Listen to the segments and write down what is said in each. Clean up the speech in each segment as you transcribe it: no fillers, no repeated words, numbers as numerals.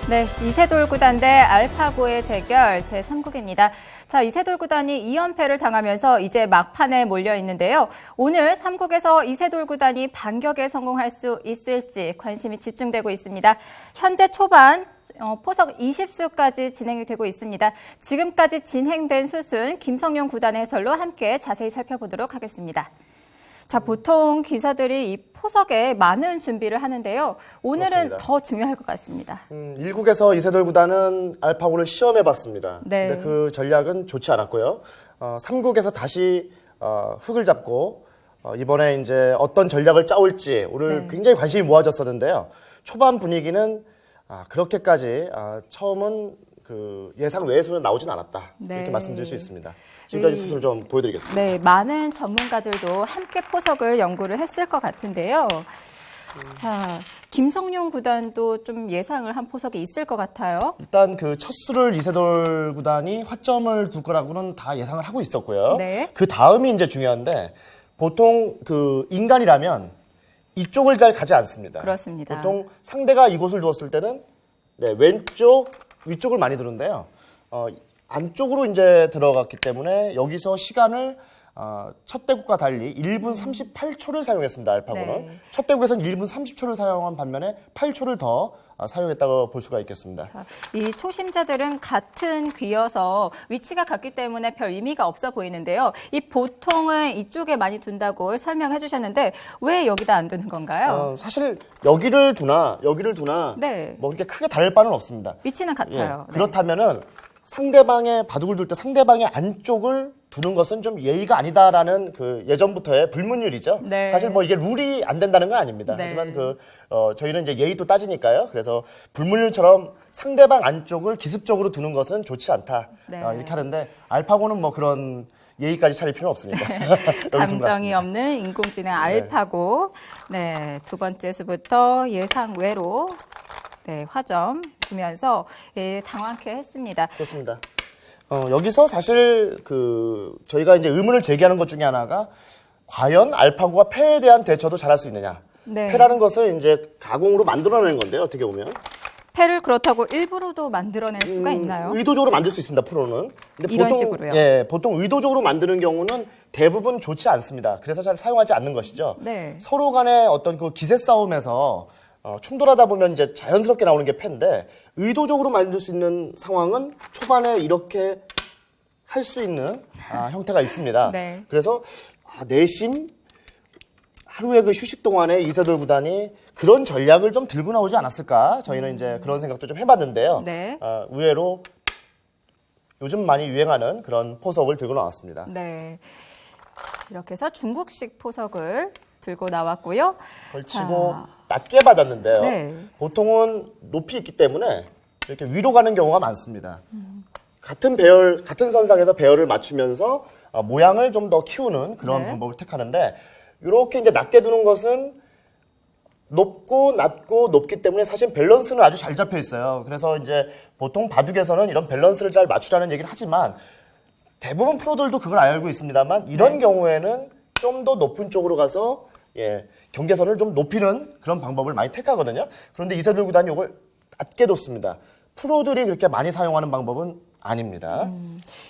네, 이세돌 구단 대 알파고의 대결 제3국입니다. 자, 이세돌 구단이 2연패를 당하면서 이제 막판에 몰려 있는데요. 오늘 3국에서 이세돌 구단이 반격에 성공할 수 있을지 관심이 집중되고 있습니다. 현재 초반 포석 20수까지 진행이 되고 있습니다. 지금까지 진행된 수순 김성용 구단의 해설로 함께 자세히 살펴보도록 하겠습니다. 자, 보통 기사들이 이 포석에 많은 준비를 하는데요. 오늘은 그렇습니다. 더 중요할 것 같습니다. 1국에서 이세돌 구단은 알파고를 시험해봤습니다. 네. 근데 그 전략은 좋지 않았고요. 3국에서 다시 흙을 잡고 이번에 이제 어떤 전략을 짜올지 오늘 네. 굉장히 관심이 모아졌었는데요. 초반 분위기는 그렇게까지 처음은 그 예상 외의 수는 나오진 않았다. 네. 이렇게 말씀드릴 수 있습니다. 지금까지 수순을 좀 보여드리겠습니다. 네, 많은 전문가들도 함께 포석을 연구를 했을 것 같은데요. 자, 김성용 구단도 좀 예상을 한 포석이 있을 것 같아요. 일단 그 첫 수를 이세돌 구단이 화점을 둘 거라고는 다 예상을 하고 있었고요. 네. 그 다음이 이제 중요한데 보통 그 인간이라면 이쪽을 잘 가지 않습니다. 그렇습니다. 보통 상대가 이곳을 두었을 때는 왼쪽, 위쪽을 많이 두는데요. 안쪽으로 이제 들어갔기 때문에 여기서 시간을 첫 대국과 달리 1분 38초를 사용했습니다. 알파고는. 네. 첫 대국에서는 1분 30초를 사용한 반면에 8초를 더 사용했다고 볼 수가 있겠습니다. 자, 이 초심자들은 같은 귀여서 위치가 같기 때문에 별 의미가 없어 보이는데요. 이 보통은 이쪽에 많이 둔다고 설명해 주셨는데 왜 여기다 안 두는 건가요? 사실 여기를 두나 네. 뭐 그렇게 크게 다를 바는 없습니다. 위치는 같아요. 예, 그렇다면은 상대방의 바둑을 둘 때 상대방의 안쪽을 두는 것은 좀 예의가 아니다라는 그 예전부터의 불문율이죠. 네. 사실 뭐 이게 룰이 안 된다는 건 아닙니다. 네. 하지만 저희는 이제 예의도 따지니까요. 그래서 불문율처럼 상대방 안쪽을 기습적으로 두는 것은 좋지 않다. 네. 이렇게 하는데 알파고는 뭐 그런 예의까지 차릴 필요는 없으니까. 여기 감정이 둔것 없는 인공지능 알파고. 네, 두 번째 수부터 예상 외로 화점 두면서 당황케 했습니다. 그렇습니다. 여기서 사실 저희가 이제 의문을 제기하는 것 중에 하나가 과연 알파고가 패에 대한 대처도 잘할 수 있느냐. 네. 패라는 것은 이제 가공으로 만들어내는 건데요. 어떻게 보면. 패를 그렇다고 일부러도 만들어낼 수가 있나요? 의도적으로 만들 수 있습니다. 프로는. 근데 이런 식으로요? 예, 보통 의도적으로 만드는 경우는 대부분 좋지 않습니다. 그래서 잘 사용하지 않는 것이죠. 네. 서로 간의 어떤 그 기세 싸움에서 충돌하다 보면 이제 자연스럽게 나오는 게 패인데 의도적으로 만들 수 있는 상황은 초반에 이렇게 할 수 있는 형태가 있습니다. 네. 그래서 내심 하루의 그 휴식 동안에 이세돌 구단이 그런 전략을 좀 들고 나오지 않았을까? 저희는 이제 그런 생각도 좀 해봤는데요. 네. 의외로 요즘 많이 유행하는 그런 포석을 들고 나왔습니다. 네. 이렇게 해서 중국식 포석을 들고 나왔고요. 걸치고 자, 낮게 받았는데요. 네. 보통은 높이 있기 때문에 이렇게 위로 가는 경우가 많습니다. 같은 선상에서 배열을 맞추면서 모양을 좀 더 키우는 그런 네. 방법을 택하는데 이렇게 이제 낮게 두는 것은 높고 낮고 높기 때문에 사실 밸런스는 아주 잘 잡혀 있어요. 그래서 이제 보통 바둑에서는 이런 밸런스를 잘 맞추라는 얘기를 하지만 대부분 프로들도 그걸 알고 있습니다만 이런 경우에는 좀 더 높은 쪽으로 가서 경계선을 좀 높이는 그런 방법을 많이 택하거든요. 그런데 이세돌 구단이 이걸 낮게 뒀습니다. 프로들이 그렇게 많이 사용하는 방법은 아닙니다.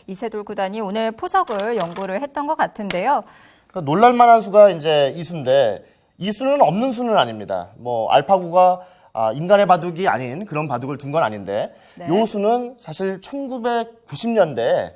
이세돌 구단이 오늘 포석을 연구를 했던 것 같은데요. 그러니까 놀랄만한 수가 이제 이 수인데 이 수는 없는 수는 아닙니다. 뭐 알파고가 인간의 바둑이 아닌 그런 바둑을 둔 건 아닌데 네. 이 수는 사실 1990년대에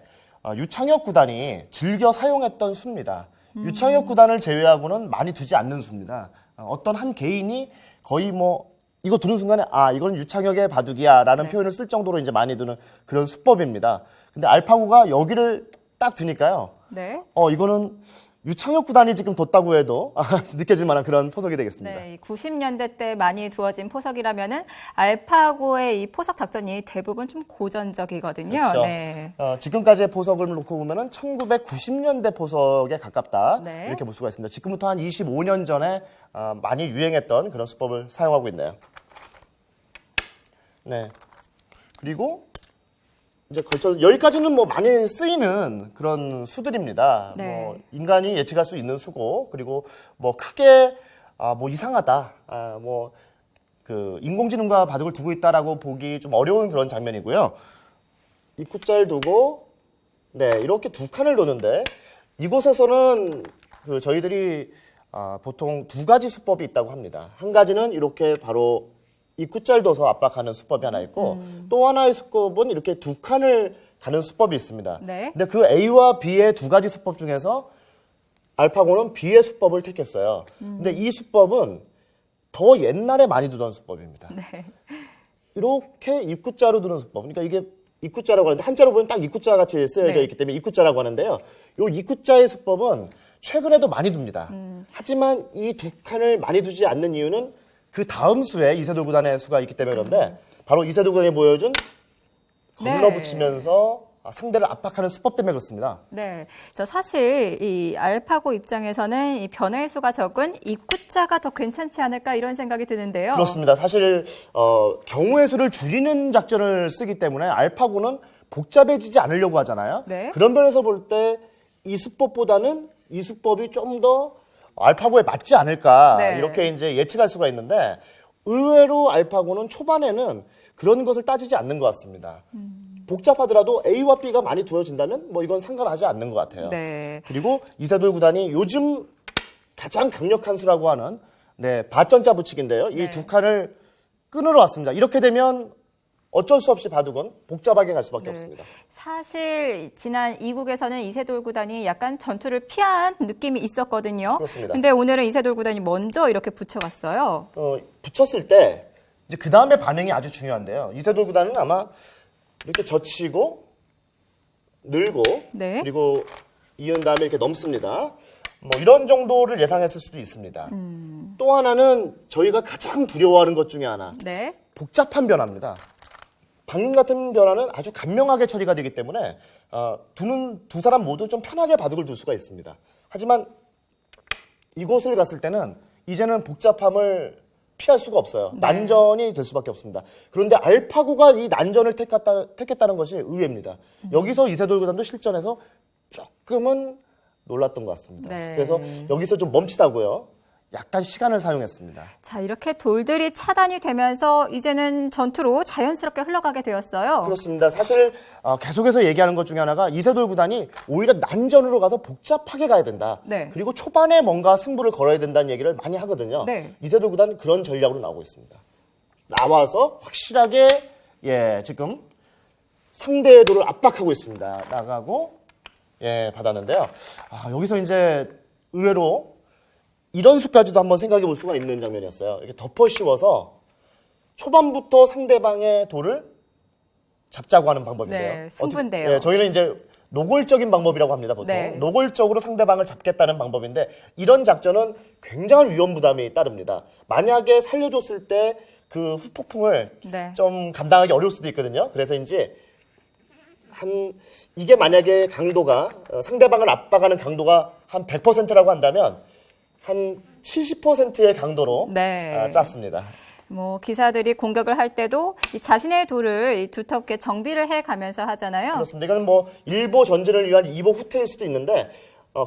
유창혁 구단이 즐겨 사용했던 수입니다. 유창혁 구단을 제외하고는 많이 두지 않는 수입니다. 어떤 한 개인이 거의 뭐 이거 두는 순간에 이건 유창혁의 바둑이야 라는 네. 표현을 쓸 정도로 이제 많이 두는 그런 수법입니다. 근데 알파고가 여기를 딱 두니까요. 네. 이거는 유창혁 구단이 지금 뒀다고 해도 느껴질 만한 그런 포석이 되겠습니다. 네, 90년대 때 많이 두어진 포석이라면은 알파고의 이 포석 작전이 대부분 좀 고전적이거든요. 그렇죠. 네. 지금까지의 포석을 놓고 보면은 1990년대 포석에 가깝다. 네. 이렇게 볼 수가 있습니다. 지금부터 한 25년 전에 많이 유행했던 그런 수법을 사용하고 있네요. 네. 그리고 이제 여기까지는 뭐 많이 쓰이는 그런 수들입니다. 네. 뭐 인간이 예측할 수 있는 수고, 그리고 뭐 크게 뭐 이상하다, 그 인공지능과 바둑을 두고 있다라고 보기 좀 어려운 그런 장면이고요. 입구자를 두고 네 이렇게 두 칸을 놓는데 이곳에서는 그 저희들이 보통 두 가지 수법이 있다고 합니다. 한 가지는 이렇게 바로 입구자를 둬서 압박하는 수법이 하나 있고 또 하나의 수법은 이렇게 두 칸을 가는 수법이 있습니다. 네. 근데 그 A와 B의 두 가지 수법 중에서 알파고는 B의 수법을 택했어요. 근데 이 수법은 더 옛날에 많이 두던 수법입니다. 네. 이렇게 입구자로 두는 수법. 그러니까 이게 입구자라고 하는데 한자로 보면 딱 입구자 같이 쓰여져 네. 있기 때문에 입구자라고 하는데요. 이 입구자의 수법은 최근에도 많이 둡니다. 하지만 이 두 칸을 많이 두지 않는 이유는 그 다음 수에 이세돌 구단의 수가 있기 때문에 그런데 바로 이세돌 구단이 보여준 건너붙이면서 상대를 압박하는 수법 때문에 그렇습니다. 네. 저 사실 이 알파고 입장에서는 이 변화의 수가 적은 입구자가 더 괜찮지 않을까 이런 생각이 드는데요. 그렇습니다. 사실 경우의 수를 줄이는 작전을 쓰기 때문에 알파고는 복잡해지지 않으려고 하잖아요. 네. 그런 면에서 볼 때 이 수법보다는 이 수법이 좀 더 알파고에 맞지 않을까 네. 이렇게 이제 예측할 수가 있는데 의외로 알파고는 초반에는 그런 것을 따지지 않는 것 같습니다. 복잡하더라도 A와 B가 많이 두어진다면 뭐 이건 상관하지 않는 것 같아요. 네. 그리고 이세돌 구단이 요즘 가장 강력한 수라고 하는 바전자 붙이기인데요. 이 두 칸을 끊으러 왔습니다. 이렇게 되면 어쩔 수 없이 바둑은 복잡하게 갈 수밖에 없습니다. 사실 지난 2국에서는 이세돌 구단이 약간 전투를 피한 느낌이 있었거든요. 그렇습니다. 근데 오늘은 이세돌 구단이 먼저 이렇게 붙여갔어요. 붙였을 때 이제 그 다음에 반응이 아주 중요한데요. 이세돌 구단은 아마 이렇게 젖히고 늘고 네. 그리고 이은 다음에 이렇게 넘습니다. 뭐 이런 정도를 예상했을 수도 있습니다. 또 하나는 저희가 가장 두려워하는 것 중에 하나 네. 복잡한 변화입니다. 방금 같은 변화는 아주 간명하게 처리가 되기 때문에 두 사람 모두 좀 편하게 바둑을 둘 수가 있습니다. 하지만 이곳을 갔을 때는 이제는 복잡함을 피할 수가 없어요. 네. 난전이 될 수밖에 없습니다. 그런데 알파고가 이 난전을 택했다는 것이 의외입니다. 여기서 이세돌 구단도 실전에서 조금은 놀랐던 것 같습니다. 네. 그래서 여기서 좀 멈칫하고요. 약간 시간을 사용했습니다. 자, 이렇게 돌들이 차단이 되면서 이제는 전투로 자연스럽게 흘러가게 되었어요. 그렇습니다. 사실 계속해서 얘기하는 것 중에 하나가 이세돌 구단이 오히려 난전으로 가서 복잡하게 가야 된다. 네. 그리고 초반에 뭔가 승부를 걸어야 된다는 얘기를 많이 하거든요. 네. 이세돌 구단은 그런 전략으로 나오고 있습니다. 나와서 확실하게 지금 상대의 돌을 압박하고 있습니다. 나가고 받았는데요. 여기서 이제 의외로 이런 수까지도 한번 생각해 볼 수가 있는 장면이었어요. 이렇게 덮어 씌워서 초반부터 상대방의 돌을 잡자고 하는 방법인데요. 네, 승부인데요. 저희는 이제 노골적인 방법이라고 합니다, 보통. 네. 노골적으로 상대방을 잡겠다는 방법인데 이런 작전은 굉장한 위험 부담이 따릅니다. 만약에 살려줬을 때 그 후폭풍을 네. 좀 감당하기 어려울 수도 있거든요. 그래서인지 이게 만약에 강도가 상대방을 압박하는 강도가 한 100%라고 한다면 한 70%의 강도로 네. 짰습니다. 뭐 기사들이 공격을 할 때도 이 자신의 돌을 두텁게 정비를 해 가면서 하잖아요. 그렇습니다. 이거는 뭐 일보 전진을 위한 이보 후퇴일 수도 있는데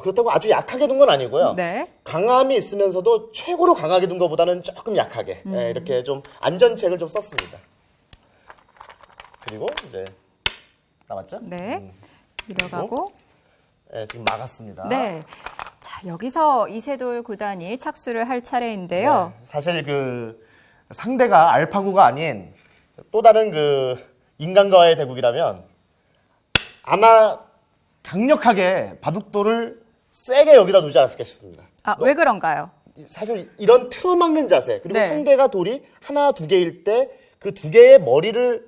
그렇다고 아주 약하게 둔 건 아니고요. 네. 강함이 있으면서도 최고로 강하게 둔 것보다는 조금 약하게 이렇게 좀 안전책을 좀 썼습니다. 그리고 이제 남았죠? 네. 밀어가고. 지금 막았습니다. 네. 자, 여기서 이세돌 구단이 착수를 할 차례인데요. 네, 사실 상대가 알파고가 아닌 또 다른 인간과의 대국이라면 아마 강력하게 바둑돌을 세게 여기다 놓지 않았을까 싶습니다. 왜 그런가요? 사실 이런 틀어막는 자세 그리고 네. 상대가 돌이 하나 두 개일 때 그 두 개의 머리를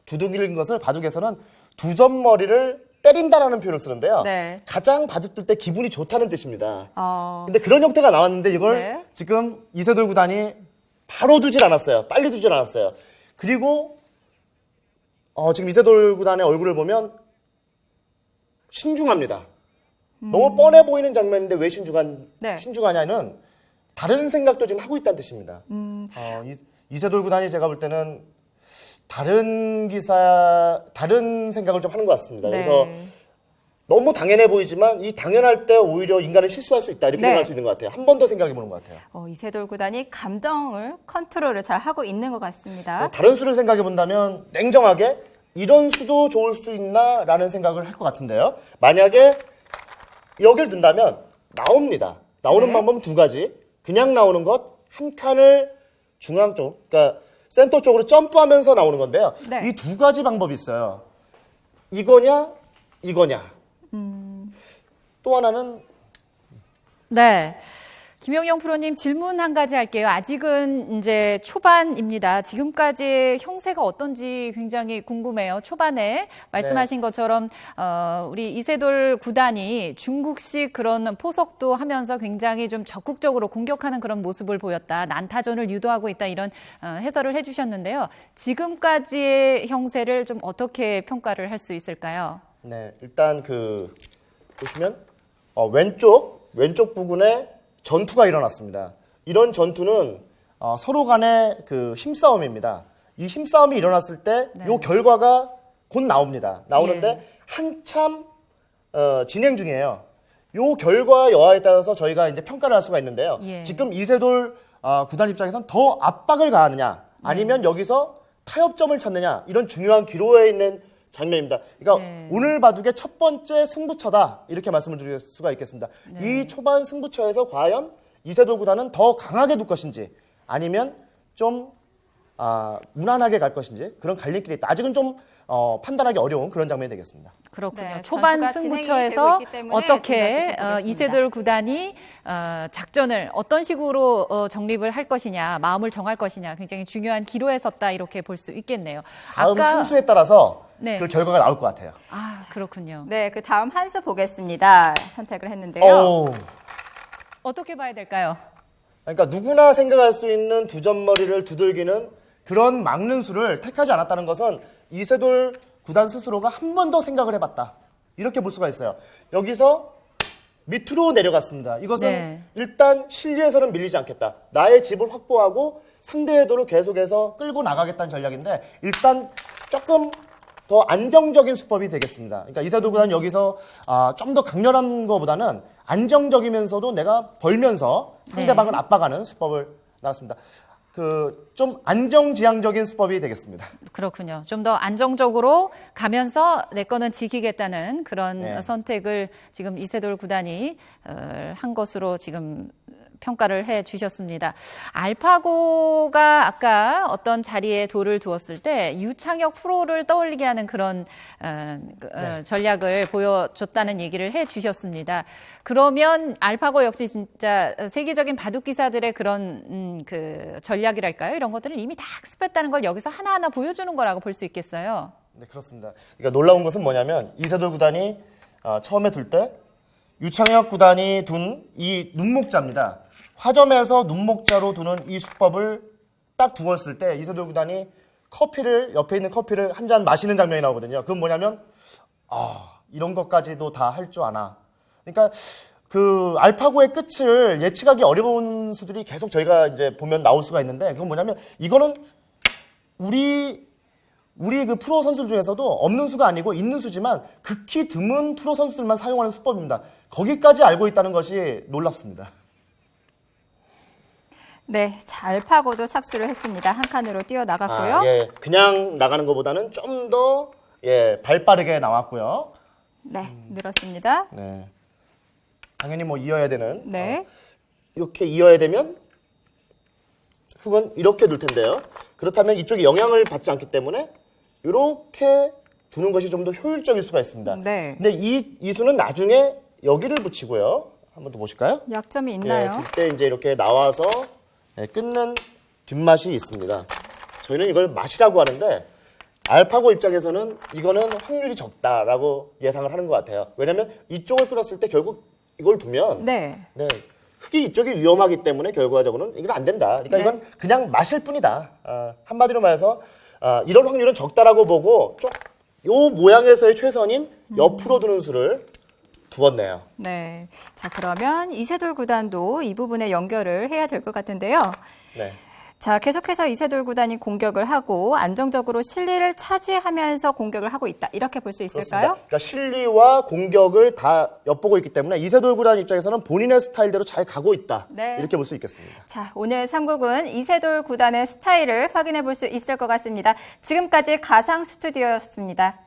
두들기는 것을 바둑에서는 두 점 머리를 때린다라는 표현을 쓰는데요. 네. 가장 바둑 둘 때 기분이 좋다는 뜻입니다. 어, 근데 그런 형태가 나왔는데 이걸 네. 지금 이세돌 구단이 바로 두질 않았어요. 빨리 두질 않았어요. 그리고 지금 이세돌 구단의 얼굴을 보면 신중합니다. 너무 뻔해 보이는 장면인데 왜 네. 신중하냐는 다른 생각도 지금 하고 있다는 뜻입니다. 이세돌 구단이 제가 볼 때는 다른 생각을 좀 하는 것 같습니다. 네. 그래서 너무 당연해 보이지만 이 당연할 때 오히려 인간은 실수할 수 있다 이렇게 네. 생각할 수 있는 것 같아요. 한 번 더 생각해 보는 것 같아요. 이세돌 구단이 감정을 컨트롤을 잘 하고 있는 것 같습니다. 다른 수를 생각해 본다면 냉정하게 이런 수도 좋을 수 있나라는 생각을 할 것 같은데요. 만약에 여길 둔다면 나옵니다. 나오는 네. 방법은 두 가지. 그냥 나오는 것, 한 칸을 중앙 쪽, 그러니까 센터 쪽으로 점프하면서 나오는 건데요. 네. 이 두 가지 방법이 있어요. 이거냐, 이거냐. 또 하나는 네. 김영영 프로님 질문 한 가지 할게요. 아직은 이제 초반입니다. 지금까지의 형세가 어떤지 굉장히 궁금해요. 초반에 말씀하신 것처럼 우리 이세돌 구단이 중국식 그런 포석도 하면서 굉장히 좀 적극적으로 공격하는 그런 모습을 보였다. 난타전을 유도하고 있다. 이런 해설을 해주셨는데요. 지금까지의 형세를 좀 어떻게 평가를 할 수 있을까요? 네, 일단 보시면 왼쪽 부분에 전투가 일어났습니다. 이런 전투는 서로 간의 힘싸움입니다. 이 힘싸움이 일어났을 때 이 결과가 곧 나옵니다. 나오는데 한참 진행 중이에요. 이 결과 여하에 따라서 저희가 이제 평가를 할 수가 있는데요. 예. 지금 이세돌 구단 입장에서는 더 압박을 가하느냐, 아니면 여기서 타협점을 찾느냐, 이런 중요한 기로에 있는 장면입니다. 그러니까 오늘 바둑의 첫 번째 승부처다 이렇게 말씀을 드릴 수가 있겠습니다. 이 초반 승부처에서 과연 이세돌 구단은 더 강하게 둘 것인지 아니면 좀 무난하게 갈 것인지 그런 갈림길이 있다. 아직은 좀 판단하기 어려운 그런 장면이 되겠습니다. 그렇군요. 네, 초반 전투가 진행이 승부처에서 되고 있기 때문에 어떻게 지금까지 보겠습니다. 이세돌 구단이 작전을 어떤 식으로 정립을 할 것이냐, 마음을 정할 것이냐 굉장히 중요한 기로에 섰다 이렇게 볼 수 있겠네요. 다음 한 수에 따라서 네. 그 결과가 나올 것 같아요. 그렇군요. 네, 그 다음 한 수 보겠습니다. 선택을 했는데요. 어떻게 봐야 될까요? 그러니까 누구나 생각할 수 있는 두 점머리를 두들기는 그런 막는 수를 택하지 않았다는 것은 이세돌 구단 스스로가 한 번 더 생각을 해봤다. 이렇게 볼 수가 있어요. 여기서 밑으로 내려갔습니다. 이것은 일단 실리에서는 밀리지 않겠다. 나의 집을 확보하고 상대의 도를 계속해서 끌고 나가겠다는 전략인데 일단 조금 더 안정적인 수법이 되겠습니다. 그러니까 이세돌 구단은 여기서 좀 더 강렬한 것보다는 안정적이면서도 내가 벌면서 상대방을 압박하는 수법을 나왔습니다. 좀 안정지향적인 수법이 되겠습니다. 그렇군요. 좀 더 안정적으로 가면서 내 거는 지키겠다는 그런 선택을 지금 이세돌 구단이 한 것으로 지금 평가를 해 주셨습니다. 알파고가 아까 어떤 자리에 돌을 두었을 때 유창혁 프로를 떠올리게 하는 그런 전략을 보여줬다는 얘기를 해 주셨습니다. 그러면 알파고 역시 진짜 세계적인 바둑 기사들의 그런 전략이랄까요? 이런 것들을 이미 다 학습했다는 걸 여기서 하나하나 보여주는 거라고 볼 수 있겠어요. 네, 그렇습니다. 그러니까 놀라운 것은 뭐냐면 이세돌 구단이 처음에 둘 때 유창혁 구단이 둔 이 눈목자입니다. 화점에서 눈목자로 두는 이 수법을 딱 두었을 때 이세돌 구단이 옆에 있는 커피를 한 잔 마시는 장면이 나오거든요. 그건 뭐냐면 이런 것까지도 다 할 줄 아나. 그러니까 알파고의 끝을 예측하기 어려운 수들이 계속 저희가 이제 보면 나올 수가 있는데 그건 뭐냐면 이거는 우리 프로 선수들 중에서도 없는 수가 아니고 있는 수지만 극히 드문 프로 선수들만 사용하는 수법입니다. 거기까지 알고 있다는 것이 놀랍습니다. 네, 자, 알파고도 착수를 했습니다. 한 칸으로 뛰어나갔고요. 그냥 나가는 것보다는 좀 더 발 빠르게 나왔고요. 네, 늘었습니다. 네. 당연히 이어야 되는. 네. 이렇게 이어야 되면 흙은 이렇게 둘 텐데요. 그렇다면 이쪽이 영향을 받지 않기 때문에 이렇게 두는 것이 좀 더 효율적일 수가 있습니다. 네. 근데 이 수는 나중에 여기를 붙이고요. 한번 더 보실까요? 약점이 있나요? 그때 이제 이렇게 나와서 끊는 뒷맛이 있습니다. 저희는 이걸 맛이라고 하는데 알파고 입장에서는 이거는 확률이 적다라고 예상을 하는 것 같아요. 왜냐하면 이쪽을 끊었을 때 결국 이걸 두면 흙이 이쪽이 위험하기 때문에 결과적으로는 이건 안 된다. 그러니까 이건 그냥 마실 뿐이다. 한마디로 말해서 이런 확률은 적다라고 보고 요 모양에서의 최선인 옆으로 두는 수를 두었네요. 네. 자, 그러면 이세돌 구단도 이 부분에 연결을 해야 될 것 같은데요. 네. 자, 계속해서 이세돌 구단이 공격을 하고 안정적으로 실리를 차지하면서 공격을 하고 있다. 이렇게 볼 수 있을까요? 그러니까 실리와 공격을 다 엿보고 있기 때문에 이세돌 구단 입장에서는 본인의 스타일대로 잘 가고 있다. 네. 이렇게 볼 수 있겠습니다. 자, 오늘 3국은 이세돌 구단의 스타일을 확인해 볼 수 있을 것 같습니다. 지금까지 가상 스튜디오였습니다.